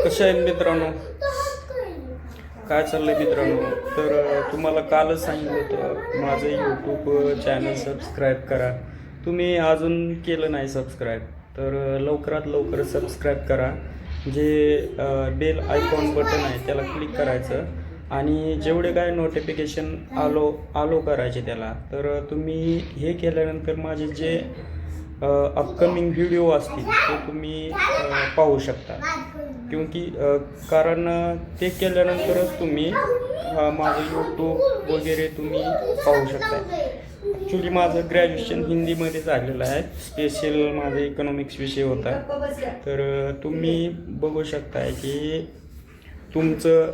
कशा आहेत मित्रांनो, काय चाललंय मित्रांनो. तर तुम्हाला कालच सांगितलं होतं माझं यूट्यूब चॅनल सबस्क्राईब करा. तुम्ही अजून केलं नाही सबस्क्राईब तर लवकरात लवकर सबस्क्राईब करा. जे बेल आयकॉन बटन आहे त्याला क्लिक करायचं आणि जेवढे काय नोटिफिकेशन आलो करायचे त्याला. तर तुम्ही हे केल्यानंतर माझे जे अपकमिंग व्हिडिओ असतील ते तुम्ही पाहू शकता. कारण ते केल्यानंतरच तुम्ही माझं यूट्यूब वगैरे तुम्ही पाहू शकता. ॲक्च्युली माझं ग्रॅज्युएशन हिंदीमध्ये झालेलं आहे. स्पेशल माझं इकॉनॉमिक्स विषय होता. तर तुम्ही बघू शकताय की तुमचं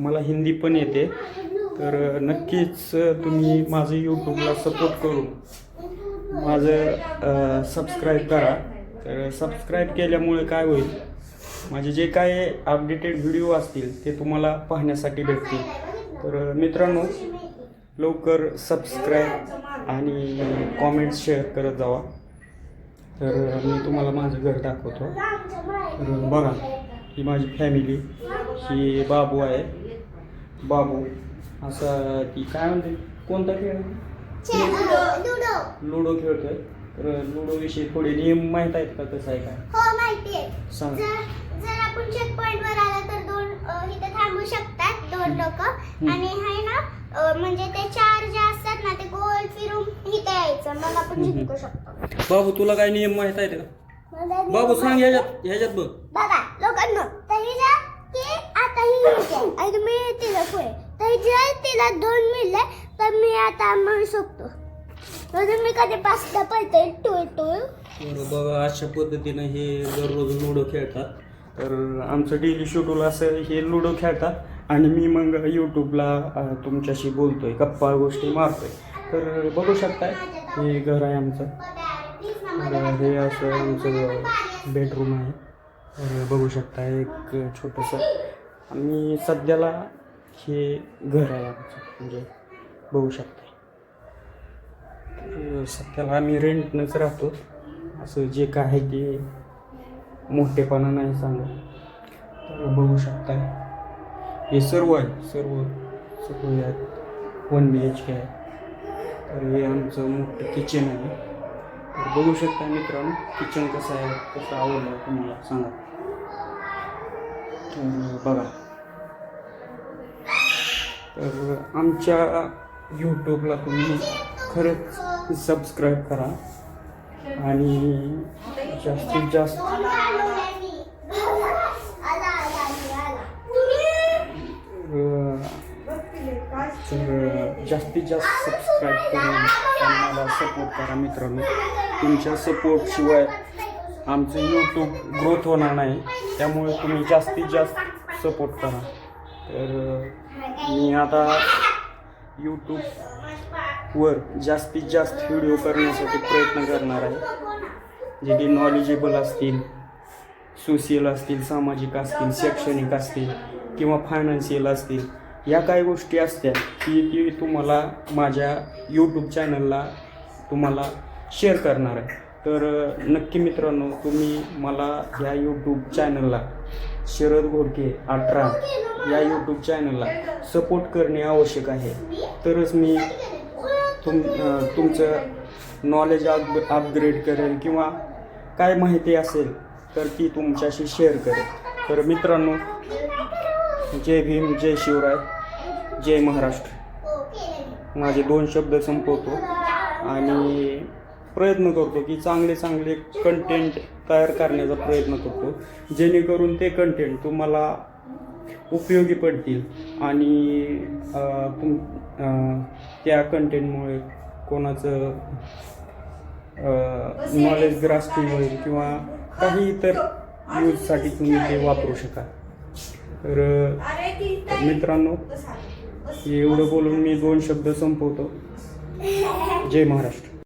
मला हिंदी पण येते. तर नक्कीच तुम्ही माझं यूट्यूबला सपोर्ट करून माझं सबस्क्राईब करा. तर सबस्क्राईब केल्यामुळे काय होईल, माझे जे काय अपडेटेड व्हिडिओ असतील ते तुम्हाला पाहण्यासाठी भेटतील. तर मित्रांनो, लवकर सबस्क्राईब आणि कॉमेंट्स शेअर करत जावा. तर मी तुम्हाला माझं घर दाखवतो. तर बघा, ही माझी फॅमिली, ही बाबू आहे. बाबू असं ती काय म्हणते, कोणता खेळ, लुडो खेळतोय. तर लुडो विषयी थोडे नियम माहीत आहेत का, कसं आहे काय? हो, माहिती आहे. सांग. जर आपण चेक पॉइंट वर आला तर इथे थांबू शकतात दोन लोक. आणि आहे ना, म्हणजे ते चार जे असतात ना ते गोल फिरून इथे यायचं, मग आपण जिंकू शकतो. बाबू तुला काय नियम माहीत आहेत का? बाबू सांग, ह्याच्यात बघ. बघा लोकांना, तरी जा की आता ही येते आणि मी तिला पुढे, तरी जर तिला 2 मिळले तर मी आता म्हणू शकतो. तर मी कधी 5दा पळते टोळ. बघा, अशा पद्धतीनं हे दररोज लुडो खेळतात. तर आमचं डेली शेड्यूल असं, हे लुडो खेळतात आणि मी मग यूट्यूबला तुमच्याशी बोलतोय, गप्पा गोष्टी मारतोय. तर बघू शकताय, हे घर आहे आमचं. तर हे असं आमचं बेडरूम आहे. तर बघू शकताय एक छोटंसं, आणि सध्याला हे घर आहे आमचं, म्हणजे बघू शकताय. तर सध्याला आम्ही रेंटनंच राहतो. असं जे काय आहे ते मोठेपणा नाही सांगत. तर बघू शकताय, हे सर्व आहे, सर्व आहेत. 1 BHK आहे. तर हे आमचं मोठं किचन आहे. तर बघू शकता मित्रांनो, किचन कसं आहे, कसं आवडलं तुम्हाला सांगा. तर बघा, तर आमच्या यूट्यूबला तुम्ही खरंच सबस्क्राईब करा आणि जास्तीत जास्त सबस्क्राईब करून आम्हाला सपोर्ट करा मित्रांनो. तुमच्या सपोर्टशिवाय आमचं यूट्यूब ग्रोथ होणार नाही. त्यामुळे तुम्ही जास्तीत जास्त सपोर्ट करा. तर मी आता यूट्यूबवर जास्तीत जास्त व्हिडिओ करण्यासाठी प्रयत्न करणार आहे, जे की नॉलेजेबल असतील, सोशियल असतील, सामाजिक असतील, शैक्षणिक असतील किंवा फायनान्शियल असतील. या काही गोष्टी असत्या की तुम्हाला माझ्या यूट्यूब चॅनलला तुम्हाला शेअर करणार आहे. तर नक्की मित्रांनो, तुम्ही मला ह्या यूट्यूब चॅनलला, शरद घोडके 18 या यूट्यूब चॅनलला सपोर्ट करणे आवश्यक आहे. तरच मी तुमचं नॉलेज अपग्रेड करेल किंवा काय माहिती असेल तर ती तुमच्याशी शेअर करेल. तर मित्रांनो, जय भीम, जय शिवराय, जय महाराष्ट्र. माझे 2 शब्द संपवतो आणि प्रयत्न करतो की चांगले कंटेंट तयार करण्याचा प्रयत्न करतो, जेणेकरून ते कंटेंट तुम्हाला उपयोगी पडतील आणि त्या कंटेंटमुळे कोणाचं नॉलेज ग्रास्पिंग होईल किंवा काही इतर यूजसाठी तुम्ही ते वापरू शकाल. तर मित्रांनो, एवढं बोलून मी 2 शब्द संपवतो. जय महाराष्ट्र.